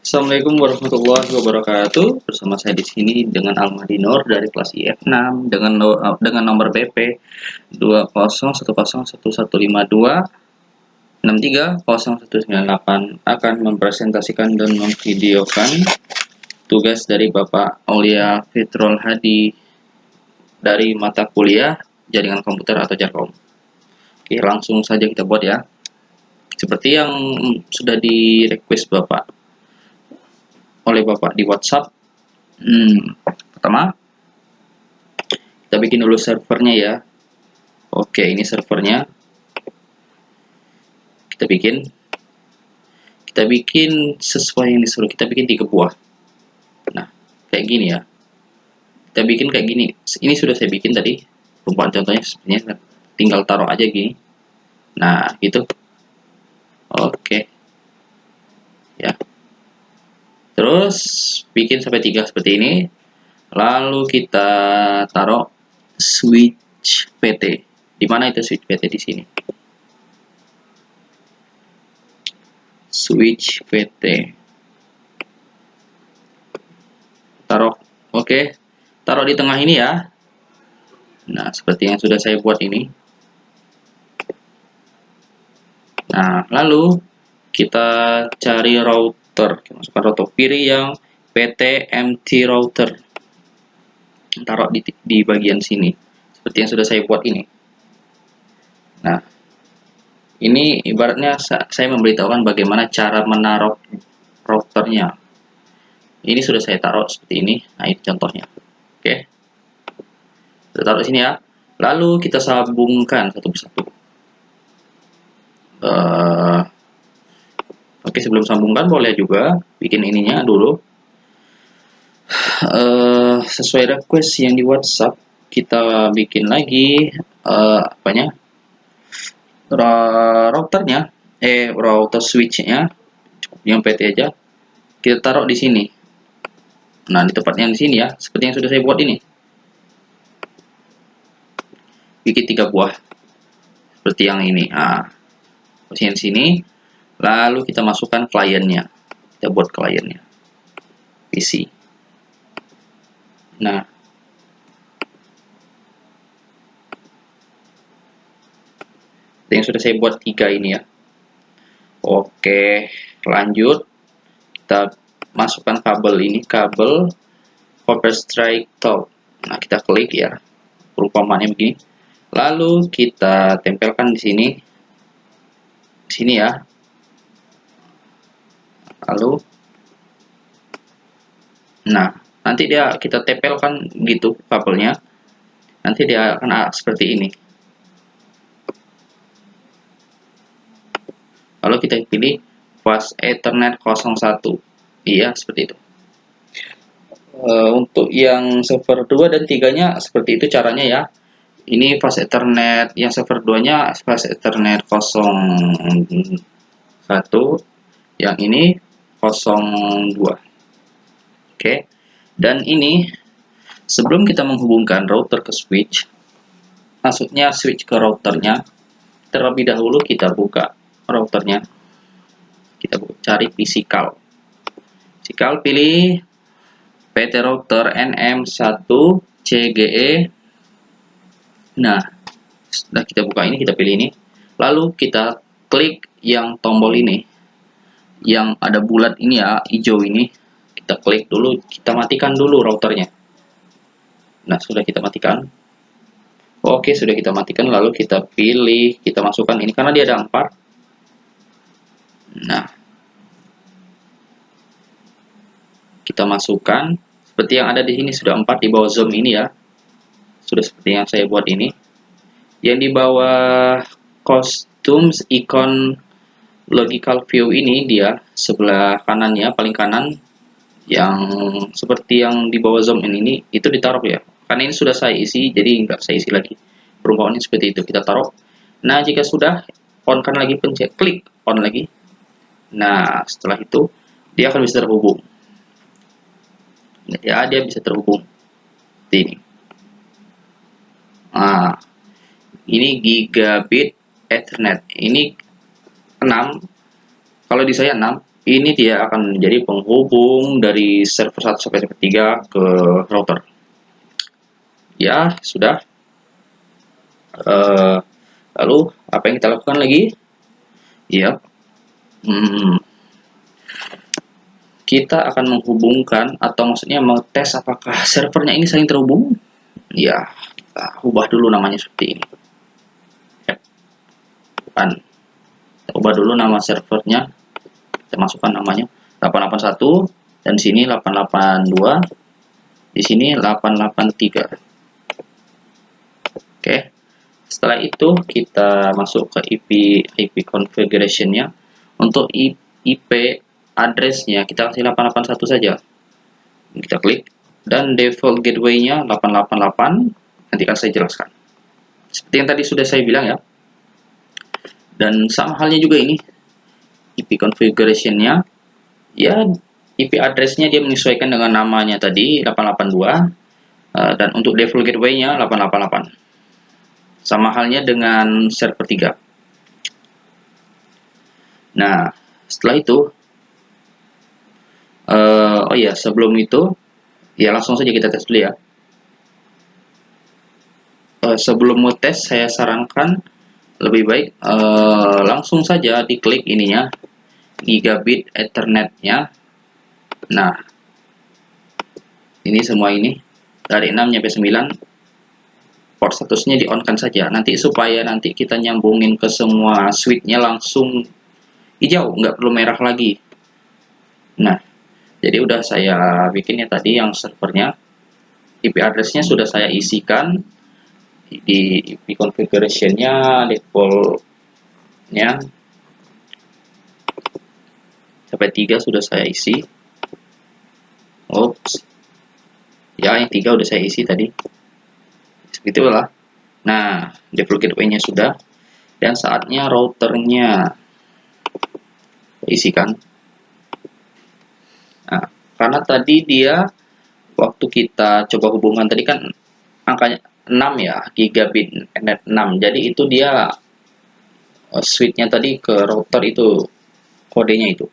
Assalamualaikum warahmatullahi wabarakatuh. Bersama saya di sini dengan Almadi Nur dari kelas IF6 dengan nomor BP 2011152630198 akan mempresentasikan dan memvideokan tugas dari Bapak Aulia Fitrul Hadi dari mata kuliah Jaringan Komputer atau Jarkom. Oke, langsung saja kita buat ya. Seperti yang sudah di request oleh Bapak di WhatsApp. Pertama, kita bikin dulu servernya ya. Oke, ini servernya. Kita bikin sesuai yang disuruh. Kita bikin 3 buah. Nah, kayak gini ya. Kita bikin kayak gini. Ini sudah saya bikin tadi. Rumpakan contohnya sebenarnya tinggal taruh aja gini. Nah, gitu. Oke. Ya. Terus bikin sampai 3 seperti ini. Lalu kita taruh switch PT. Di mana itu switch PT di sini? Switch PT. Taruh. Oke. Taruh di tengah ini ya. Nah, seperti yang sudah saya buat ini. Nah, lalu kita cari router. Kita masukkan router. Pilih yang PTMT router. Taruh di bagian sini. Seperti yang sudah saya buat ini. Nah, ini ibaratnya saya memberitahukan bagaimana cara menaruh routernya. Ini sudah saya taruh seperti ini. Nah, ini contohnya. Oke. Kita taruh sini ya. Lalu kita sambungkan satu persatu. Oke, sebelum sambungkan boleh juga bikin ininya dulu. Sesuai request yang di WhatsApp, kita bikin lagi routernya, router switchnya, yang PT aja. Kita taruh di sini. Nah, di tempatnya di sini ya, seperti yang sudah saya buat ini. Bikin 3 buah, seperti yang ini. Nah, posisi di sini. Lalu kita masukkan kliennya. Kita buat kliennya. PC. Nah, yang sudah saya buat 3 ini ya. Oke, lanjut. Kita masukkan kabel ini, kabel copper strike top. Nah, kita klik ya. Perumpamaannya begini. Lalu kita tempelkan di sini. Di sini ya. Lalu nah, nanti kita tempelkan gitu kabelnya. Nanti dia akan seperti ini. Lalu kita pilih fast Ethernet 01. Iya, seperti itu. Untuk yang server 2 dan 3-nya seperti itu caranya ya. Ini fast Ethernet, yang server 2-nya fast Ethernet 01, yang ini 02. Oke. Dan ini sebelum kita menghubungkan router ke switch, maksudnya switch ke routernya, terlebih dahulu kita buka routernya. Kita cari physical. Physical, pilih PT router NM1CGE. Nah, setelah kita buka ini, kita pilih ini. Lalu kita klik yang tombol ini. Yang ada bulat ini ya, hijau ini. Kita klik dulu, kita matikan dulu routernya. Nah, sudah kita matikan. Oke, sudah kita matikan. Lalu kita pilih, kita masukkan ini. Karena dia ada 4. Nah, kita masukkan. Seperti yang ada di sini, sudah 4 di bawah zoom ini ya. Sudah seperti yang saya buat ini. Yang di bawah costumes icon logical view ini, dia sebelah kanannya, paling kanan, yang seperti yang di bawah zoom ini itu ditaruh ya. Karena ini sudah saya isi, jadi nggak saya isi lagi. Perumpamaan seperti itu, kita taruh. Nah, jika sudah, on kan lagi, pencet klik on lagi. Nah, setelah itu dia akan bisa terhubung. Ya, dia bisa terhubung seperti ini. Nah, ini gigabit Ethernet. Ini 6 Kalau di saya 6, ini dia akan menjadi penghubung dari server 1 sampai server 3 ke router. Ya, sudah. Lalu apa yang kita lakukan lagi? Ya, kita akan menghubungkan atau maksudnya mau tes apakah servernya ini saling terhubung. Ya, kita ubah dulu namanya seperti ini. Kan, kita ubah dulu nama servernya. Kita masukkan namanya 881 dan sini 882, di sini 883. Oke. Setelah itu kita masuk ke IP configuration-nya. Untuk IP address-nya kita kasih 881 saja. Kita klik dan default gateway-nya 888. Nanti akan saya jelaskan. Seperti yang tadi sudah saya bilang ya. Dan sama halnya juga ini IP configuration-nya, ya IP address-nya dia menyesuaikan dengan namanya tadi 882, dan untuk default gateway-nya 888. Sama halnya dengan server 3. Nah, setelah itu oh ya, sebelum itu ya langsung saja kita tes dulu ya. Sebelum mau tes, saya sarankan lebih baik langsung saja diklik ininya, gigabit Ethernet-nya. Nah, ini semua ini dari 6 sampai 9 port statusnya di on kan saja, nanti supaya nanti kita nyambungin ke semua switch-nya langsung hijau, nggak perlu merah lagi. Nah, jadi udah saya bikin ya tadi yang servernya, IP address-nya sudah saya isikan di IP configuration-nya, default-nya sampai 3 sudah saya isi. Oops, ya yang 3 udah saya isi tadi. Seperti itulah. Nah, default gateway-nya sudah, dan saatnya routernya isikan. Nah, karena tadi dia waktu kita coba hubungan tadi kan angkanya 6 ya, gigabit net 6. Jadi itu dia switch-nya tadi ke router itu kodenya itu.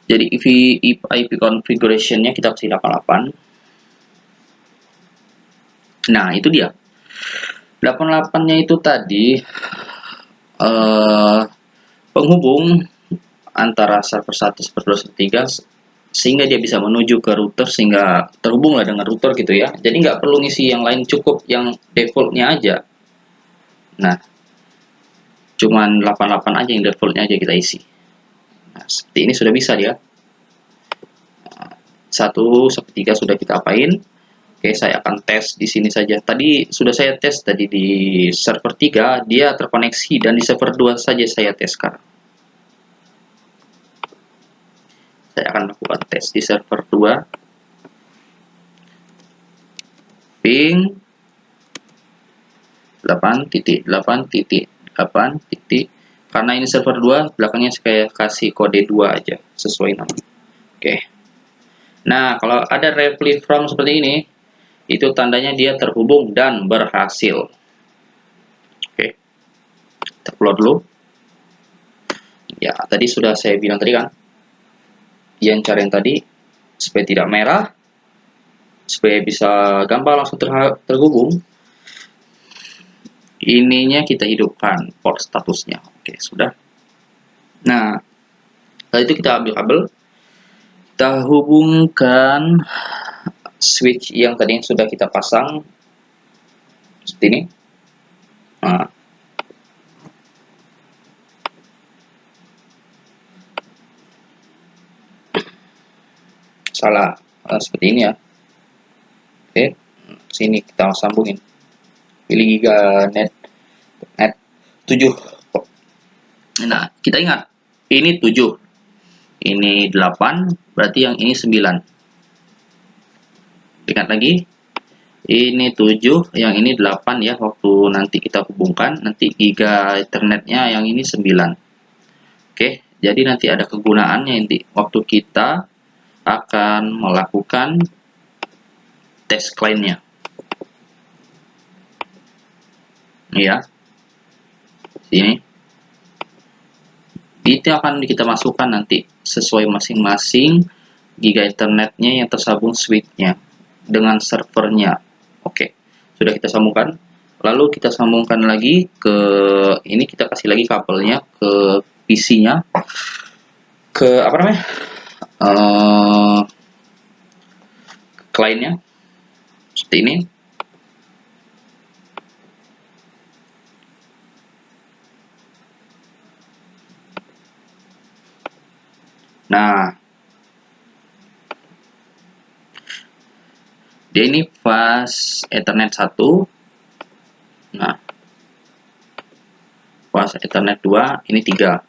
Jadi IP configuration-nya kita kasih 88. Nah, itu dia. 88-nya itu tadi penghubung antara server 1, server 2, server 3, sehingga dia bisa menuju ke router, sehingga terhubunglah dengan router gitu ya. Jadi nggak perlu ngisi yang lain, cukup yang defaultnya aja. Nah, cuman 88 aja yang defaultnya aja kita isi. Nah, seperti ini sudah bisa dia. 1 sampai 3 sudah kita apain. Oke, saya akan tes di sini saja. Tadi sudah saya tes tadi di server 3, dia terkoneksi, dan di server 2 saja saya tes sekarang. Saya akan lakukan tes di server 2. Ping 8.8.8. Karena ini server 2, belakangnya saya kasih kode 2 aja sesuai nama. Oke. Nah, kalau ada reply from seperti ini, itu tandanya dia terhubung dan berhasil. Oke. Kita keluar dulu. Ya, tadi sudah saya bilang tadi kan, yang cara yang tadi supaya tidak merah, supaya bisa gampang langsung terhubung, ininya kita hidupkan port statusnya. Oke, sudah. Nah, setelah itu kita ambil kabel, kita hubungkan switch yang tadi sudah kita pasang seperti ini. Nah, salah seperti ini ya. Oke, sini kita sambungin, pilih giganet net 7. Nah, kita ingat ini 7, ini 8, berarti yang ini 9. Ingat lagi, ini 7, yang ini 8 ya, waktu nanti kita hubungkan, nanti giga ethernetnya yang ini 9. Oke, jadi nanti ada kegunaannya nanti waktu kita akan melakukan tes client-nya. Ya, sini Itu akan kita masukkan nanti sesuai masing-masing giga Ethernetnya yang tersambung switchnya dengan servernya. Oke, sudah kita sambungkan. Lalu kita sambungkan lagi ke ini, kita kasih lagi kabelnya ke PC-nya, ke apa namanya, kliennya seperti ini. Nah, dia ini fast Ethernet 1. Nah, fast Ethernet 2, ini 3.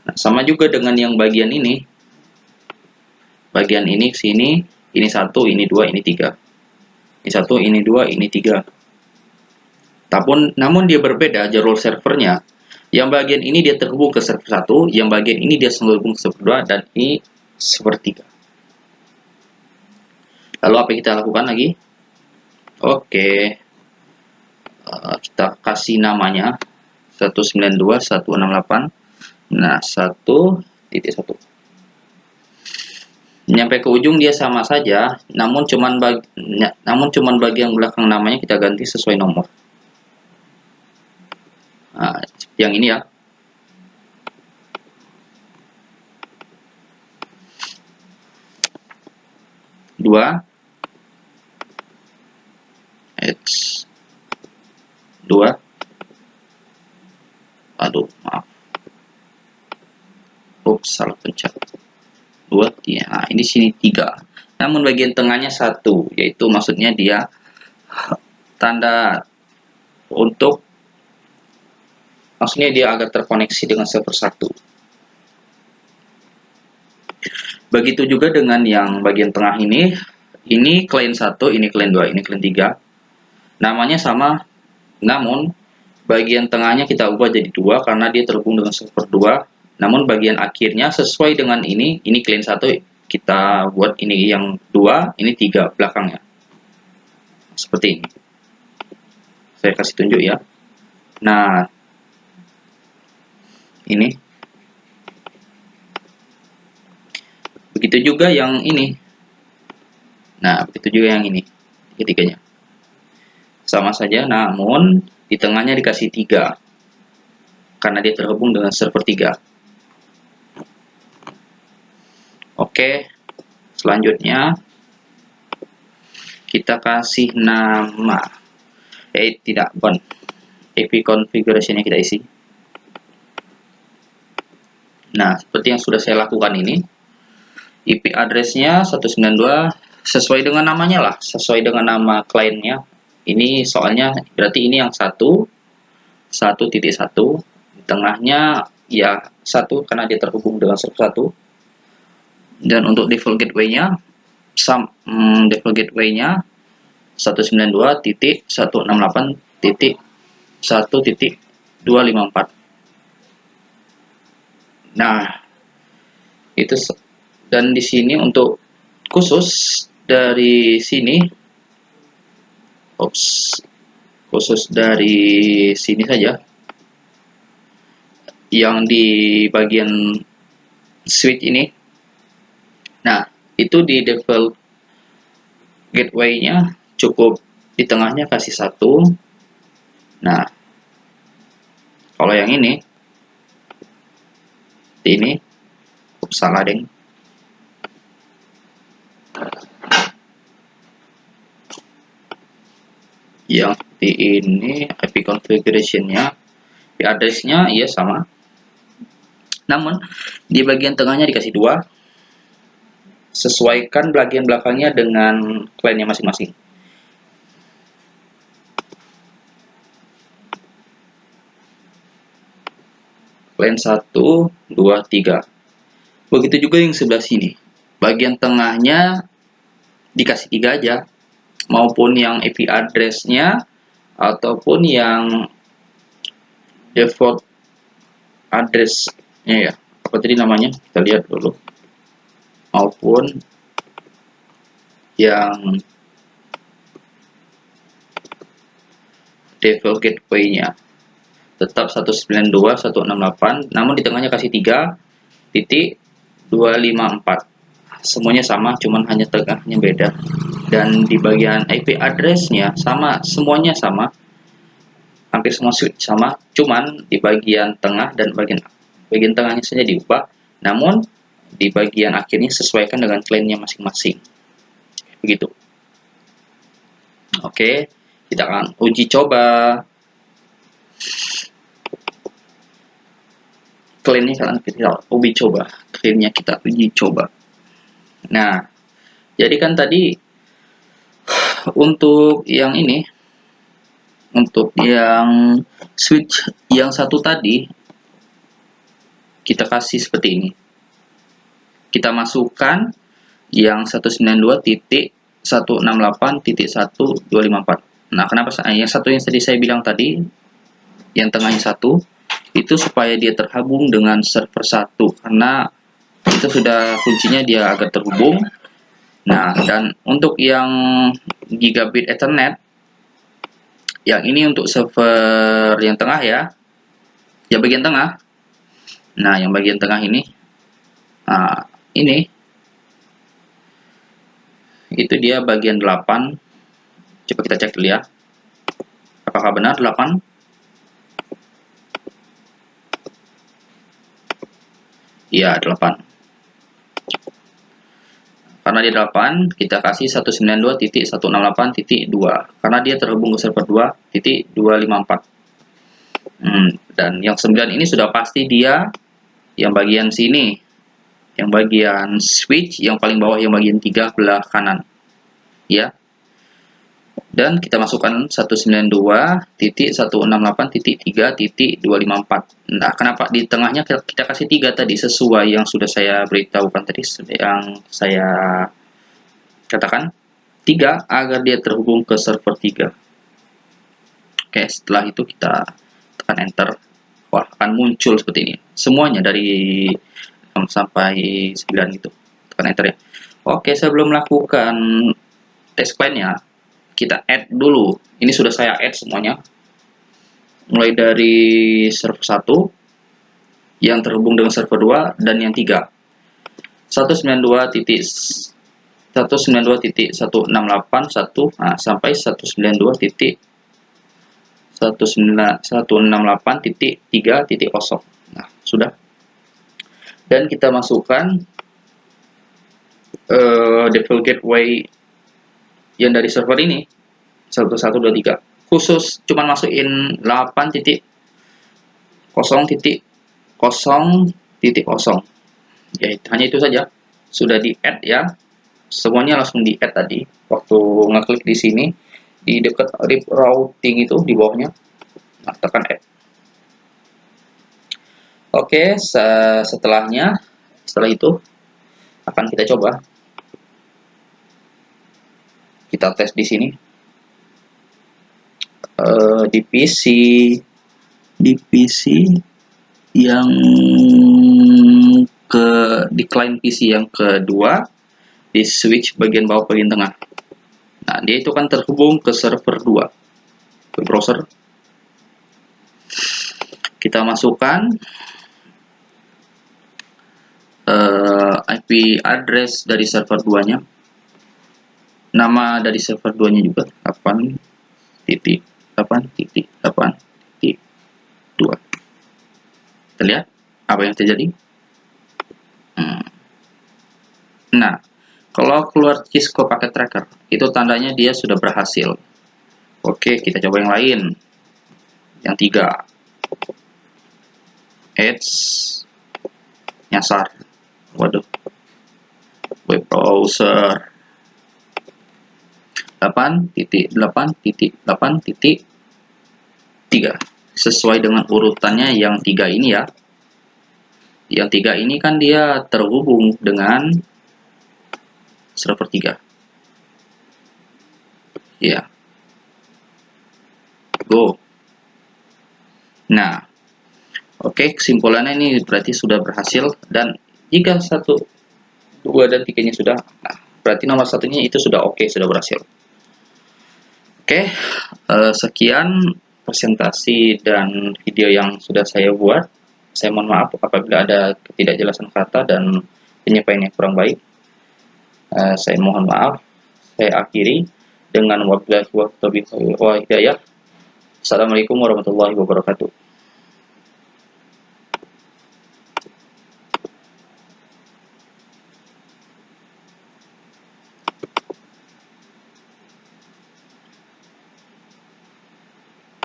Nah, sama juga dengan yang bagian ini. Bagian ini sini, ini 1, ini 2, ini 3. Ini 1, ini 2, ini 3. Namun dia berbeda jalur servernya. Yang bagian ini dia terhubung ke server 1, yang bagian ini dia terhubung ke server 2, dan ini server 3. Lalu apa yang kita lakukan lagi? Oke, kita kasih namanya 192.168. Nah, 1.1. Nyampe ke ujung dia sama saja, namun cuman bagian belakang namanya kita ganti sesuai nomor. Nah, yang ini ya. Dua X 2. Aduh, maaf. Ups, salah pencet. 2, 3. Nah, ini sini 3. Namun bagian tengahnya 1, yaitu maksudnya dia tanda untuk maksudnya dia agar terkoneksi dengan server 1. Begitu juga dengan yang bagian tengah ini klien 1, ini klien 2, ini klien 3. Namanya sama, namun bagian tengahnya kita ubah jadi 2 karena dia terhubung dengan server 2. Namun bagian akhirnya sesuai dengan ini klien 1 kita buat ini yang 2, ini 3 belakangnya. Seperti ini. Saya kasih tunjuk ya. Nah, ini. Begitu juga yang ini. Nah, begitu juga yang ini. Ketiganya. Sama saja, namun di tengahnya dikasih 3. Karena dia terhubung dengan server 3. Oke, selanjutnya kita kasih nama. Tidak, bukan. IP configuration-nya kita isi. Nah, seperti yang sudah saya lakukan ini. IP address-nya 192 sesuai dengan namanya lah, sesuai dengan nama kliennya. Ini soalnya berarti ini yang 1.1. Di tengahnya ya 1 karena dia terhubung dengan server 1. Dan untuk default gateway-nya default gateway-nya 192.168.1.254. Nah, itu. Dan di sini untuk khusus dari sini, khusus dari sini saja, yang di bagian switch ini. Nah, itu di default gateway-nya cukup di tengahnya kasih 1. Nah, kalau yang ini salah deng. Yang seperti ini IP configuration-nya, IP address-nya iya sama. Namun di bagian tengahnya dikasih 2. Sesuaikan bagian belakangnya dengan kliennya masing-masing. Klien 1, 2, 3. Begitu juga yang sebelah sini. Bagian tengahnya dikasih 3 aja. Maupun yang IP address-nya ataupun yang default address-nya ya. Apa tadi namanya? Kita lihat dulu. Maupun yang default gateway-nya. tetap 192.168, namun di tengahnya kasih 3.254. Semuanya sama, cuman hanya tengahnya beda. Dan di bagian IP address-nya sama, semuanya sama. Hampir semua switch sama, cuman di bagian tengah dan bagian tengahnya saja diubah. Namun di bagian akhirnya sesuaikan dengan clan-nya masing-masing. Begitu. Oke, kita akan uji coba. Clan-nya kan kita uji coba. Clan-nya kita uji coba. Nah, jadi kan tadi untuk yang ini, untuk yang switch yang satu tadi, kita kasih seperti ini. Kita masukkan yang 192.168.1.254. Nah, kenapa yang satu yang tadi saya bilang tadi, yang tengahnya satu, itu supaya dia terhubung dengan server satu, karena itu sudah kuncinya dia agar terhubung. Nah, dan untuk yang gigabit Ethernet, yang ini untuk server yang tengah ya, yang bagian tengah. Nah, yang bagian tengah ini, ini itu dia bagian 8. Coba kita cek dulu ya, apakah benar 8. Iya, 8. Karena dia 8, kita kasih 192.168.2, karena dia terhubung ke server 2.254. Dan yang 9 ini sudah pasti dia yang bagian sini, yang bagian switch yang paling bawah, yang bagian 3 belah kanan ya. Dan kita masukkan 192.168.3.254. Nah, kenapa di tengahnya kita kasih 3 tadi, sesuai yang sudah saya beritahukan tadi, yang saya katakan 3 agar dia terhubung ke server 3. Oke, setelah itu kita tekan enter. Wah, akan muncul seperti ini semuanya dari 6 sampai 9 gitu. Tekan enter ya. Oke, sebelum melakukan tes client-nya, kita add dulu. Ini sudah saya add semuanya, mulai dari server 1 yang terhubung dengan server 2 dan yang 3. 192.168.1 sampai 192.168.3.0. Nah, sudah. Dan kita masukkan default gateway yang dari server ini 1123, khusus cuman masukin 8.0.0.0 ya, hanya itu saja. Sudah di add ya, semuanya langsung di add tadi waktu ngeklik di sini di dekat RIP routing itu di bawahnya. Nah, tekan add. Oke, setelah itu akan kita coba. Kita tes di sini di PC yang di client PC yang kedua, di switch bagian bawah bagian tengah. Nah, dia itu kan terhubung ke server 2 ke browser. Kita masukkan IP address dari server 2-nya, nama dari server 2-nya juga 8.8.8.2. Kita lihat apa yang terjadi. Nah, kalau keluar Cisco paket tracker, itu tandanya dia sudah berhasil. Oke, kita coba yang lain. Yang 3. Edge nyasar. Waduh. Web browser 8.8.8.3. Sesuai dengan urutannya yang 3 ini ya. Yang 3 ini kan dia terhubung dengan server 3. Ya. Go. Nah, oke, kesimpulannya ini berarti sudah berhasil. Dan jika 1, 2, dan 3-nya sudah, nah, berarti nomor 1-nya itu sudah oke, sudah berhasil. Oke, sekian presentasi dan video yang sudah saya buat. Saya mohon maaf apabila ada ketidakjelasan kata dan penyampaian yang kurang baik. Saya mohon maaf. Saya akhiri dengan wabillahi taufiq wal hidayah. Assalamualaikum warahmatullahi wabarakatuh.